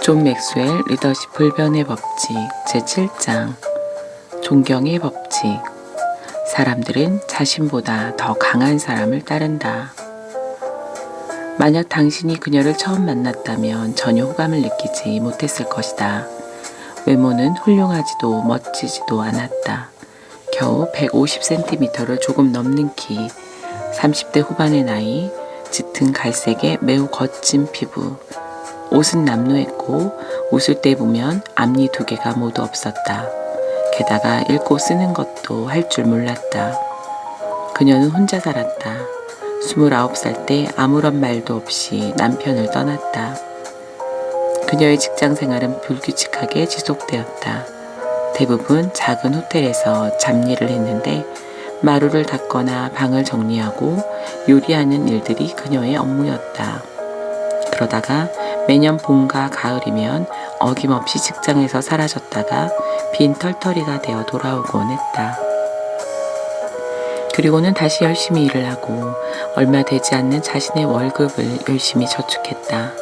존 맥스웰 리더십 불변의 법칙 제7장 존경의 법칙. 사람들은 자신보다 더 강한 사람을 따른다. 만약 당신이 그녀를 처음 만났다면 전혀 호감을 느끼지 못했을 것이다. 외모는 훌륭하지도 멋지지도 않았다. 겨우 150cm를 조금 넘는 키, 30대 후반의 나이, 짙은 갈색의 매우 거친 피부, 옷은 남루했고 웃을 때 보면 앞니 2개가 모두 없었다. 게다가 읽고 쓰는 것도 할 줄 몰랐다. 그녀는 혼자 살았다. 29살 때 아무런 말도 없이 남편을 떠났다. 그녀의 직장 생활은 불규칙하게 지속되었다. 대부분 작은 호텔에서 잡일을 했는데 마루를 닦거나 방을 정리하고 요리하는 일들이 그녀의 업무였다. 그러다가 매년 봄과 가을이면 어김없이 직장에서 사라졌다가 빈 털터리가 되어 돌아오곤 했다. 그리고는 다시 열심히 일을 하고 얼마 되지 않는 자신의 월급을 열심히 저축했다.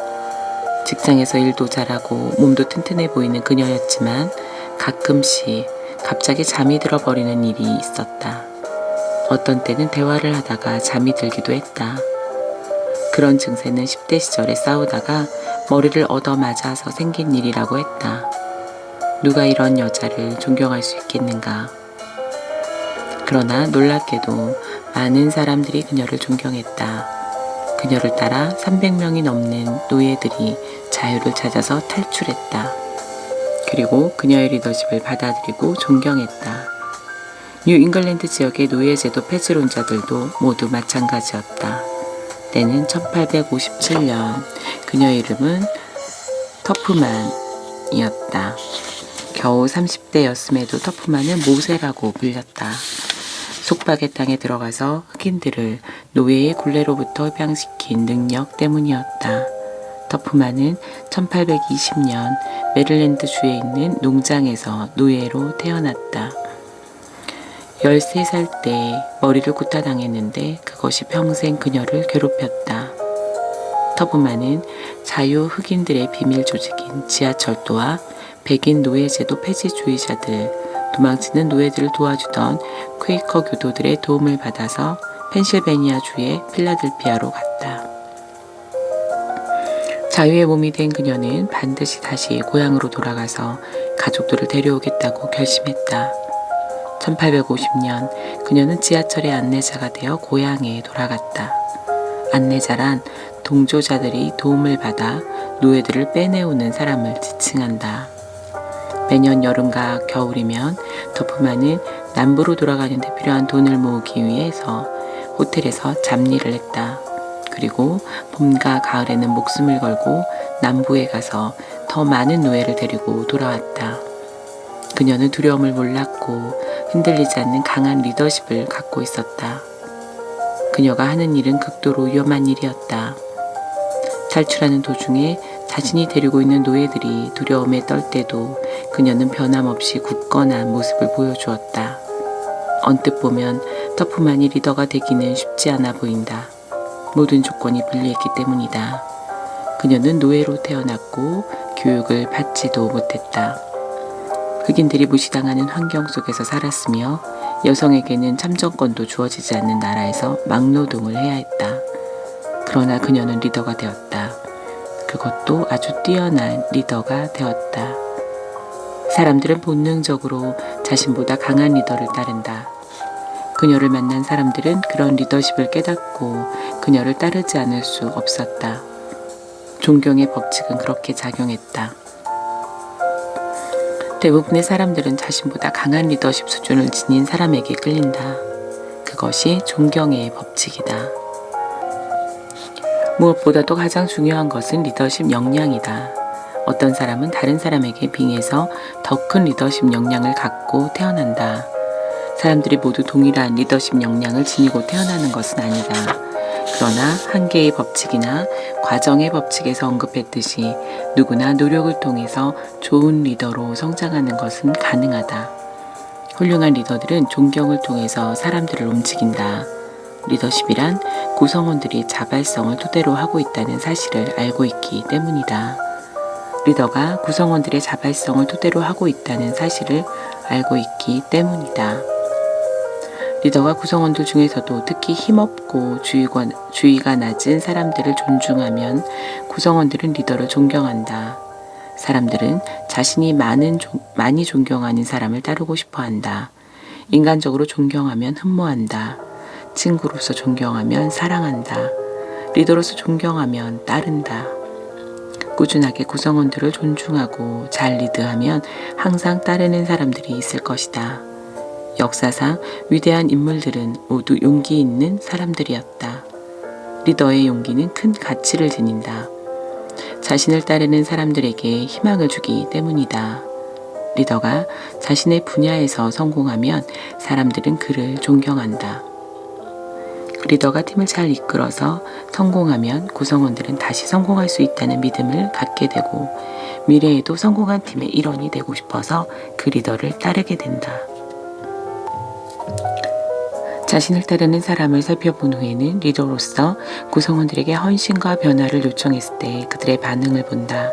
직장에서 일도 잘하고 몸도 튼튼해 보이는 그녀였지만 가끔씩 갑자기 잠이 들어버리는 일이 있었다. 어떤 때는 대화를 하다가 잠이 들기도 했다. 그런 증세는 10대 시절에 싸우다가 머리를 얻어맞아서 생긴 일이라고 했다. 누가 이런 여자를 존경할 수 있겠는가. 그러나 놀랍게도 많은 사람들이 그녀를 존경했다. 그녀를 따라 300명이 넘는 노예들이 자유를 찾아서 탈출했다. 그리고 그녀의 리더십을 받아들이고 존경했다. 뉴 잉글랜드 지역의 노예제도 폐지론자들도 모두 마찬가지였다. 때는 1857년. 그녀의 이름은 터프만이었다. 겨우 30대였음에도 터프만은 모세라고 불렸다. 속박의 땅에 들어가서 흑인들을 노예의 굴레로부터 해방시킨 능력 때문이었다. 터프만은 1820년 메릴랜드주에 있는 농장에서 노예로 태어났다. 13살 때 머리를 구타당했는데 그것이 평생 그녀를 괴롭혔다. 터프만은 자유 흑인들의 비밀 조직인 지하철도와 백인 노예제도 폐지주의자들, 도망치는 노예들을 도와주던 퀘이커 교도들의 도움을 받아서 펜실베니아주의 필라델피아로 갔다. 자유의 몸이 된 그녀는 반드시 다시 고향으로 돌아가서 가족들을 데려오겠다고 결심했다. 1850년 그녀는 지하철의 안내자가 되어 고향에 돌아갔다. 안내자란 동조자들이 도움을 받아 노예들을 빼내오는 사람을 지칭한다. 매년 여름과 겨울이면 터프만은 남부로 돌아가는 데 필요한 돈을 모으기 위해서 호텔에서 잡일을 했다. 그리고 봄과 가을에는 목숨을 걸고 남부에 가서 더 많은 노예를 데리고 돌아왔다. 그녀는 두려움을 몰랐고 흔들리지 않는 강한 리더십을 갖고 있었다. 그녀가 하는 일은 극도로 위험한 일이었다. 탈출하는 도중에 자신이 데리고 있는 노예들이 두려움에 떨 때도 그녀는 변함없이 굳건한 모습을 보여주었다. 언뜻 보면 터프만이 리더가 되기는 쉽지 않아 보인다. 모든 조건이 불리했기 때문이다. 그녀는 노예로 태어났고 교육을 받지도 못했다. 흑인들이 무시당하는 환경 속에서 살았으며 여성에게는 참정권도 주어지지 않는 나라에서 막노동을 해야 했다. 그러나 그녀는 리더가 되었다. 그것도 아주 뛰어난 리더가 되었다. 사람들은 본능적으로 자신보다 강한 리더를 따른다. 그녀를 만난 사람들은 그런 리더십을 깨닫고 그녀를 따르지 않을 수 없었다. 존경의 법칙은 그렇게 작용했다. 대부분의 사람들은 자신보다 강한 리더십 수준을 지닌 사람에게 끌린다. 그것이 존경의 법칙이다. 무엇보다도 가장 중요한 것은 리더십 역량이다. 어떤 사람은 다른 사람에게 빙해서 더 큰 리더십 역량을 갖고 태어난다. 사람들이 모두 동일한 리더십 역량을 지니고 태어나는 것은 아니다. 그러나 한계의 법칙이나 과정의 법칙에서 언급했듯이 누구나 노력을 통해서 좋은 리더로 성장하는 것은 가능하다. 훌륭한 리더들은 존경을 통해서 사람들을 움직인다. 리더십이란 구성원들이 자발성을 토대로 하고 있다는 사실을 알고 있기 때문이다. 리더가 구성원들의 자발성을 토대로 하고 있다는 사실을 알고 있기 때문이다. 리더가 구성원들 중에서도 특히 힘없고 주의가 낮은 사람들을 존중하면 구성원들은 리더를 존경한다. 사람들은 자신이 많이 존경하는 사람을 따르고 싶어 한다. 인간적으로 존경하면 흠모한다. 친구로서 존경하면 사랑한다. 리더로서 존경하면 따른다. 꾸준하게 구성원들을 존중하고 잘 리드하면 항상 따르는 사람들이 있을 것이다. 역사상 위대한 인물들은 모두 용기 있는 사람들이었다. 리더의 용기는 큰 가치를 지닌다. 자신을 따르는 사람들에게 희망을 주기 때문이다. 리더가 자신의 분야에서 성공하면 사람들은 그를 존경한다. 리더가 팀을 잘 이끌어서 성공하면 구성원들은 다시 성공할 수 있다는 믿음을 갖게 되고 미래에도 성공한 팀의 일원이 되고 싶어서 그 리더를 따르게 된다. 자신을 따르는 사람을 살펴본 후에는 리더로서 구성원들에게 헌신과 변화를 요청했을 때 그들의 반응을 본다.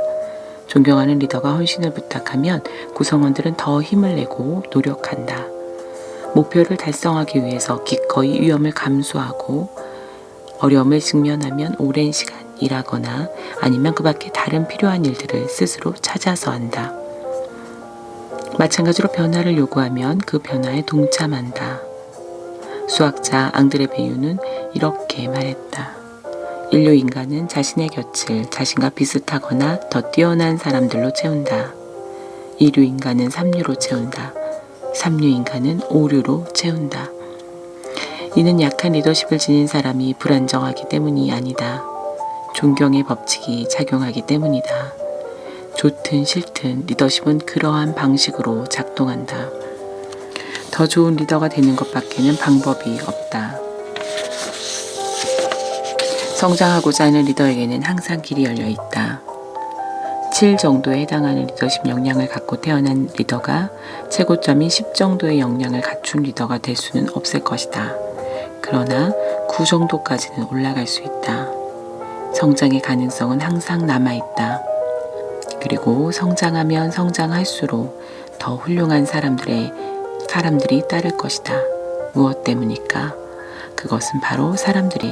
존경하는 리더가 헌신을 부탁하면 구성원들은 더 힘을 내고 노력한다. 목표를 달성하기 위해서 기꺼이 위험을 감수하고 어려움을 직면하면 오랜 시간 일하거나 아니면 그 밖에 다른 필요한 일들을 스스로 찾아서 한다. 마찬가지로 변화를 요구하면 그 변화에 동참한다. 수학자 앙드레 베유는 이렇게 말했다. 인류 인간은 자신의 곁을 자신과 비슷하거나 더 뛰어난 사람들로 채운다. 이류 인간은 삼류로 채운다. 삼류 인간은 오류로 채운다. 이는 약한 리더십을 지닌 사람이 불안정하기 때문이 아니다. 존경의 법칙이 작용하기 때문이다. 좋든 싫든 리더십은 그러한 방식으로 작동한다. 더 좋은 리더가 되는 것밖에는 방법이 없다. 성장하고자 하는 리더에게는 항상 길이 열려 있다. 7 정도에 해당하는 리더십 역량을 갖고 태어난 리더가 최고점인 10 정도의 역량을 갖춘 리더가 될 수는 없을 것이다. 그러나 9 정도까지는 올라갈 수 있다. 성장의 가능성은 항상 남아있다. 그리고 성장하면 성장할수록 더 훌륭한 사람들이 따를 것이다. 무엇 때문일까? 그것은 바로 사람들이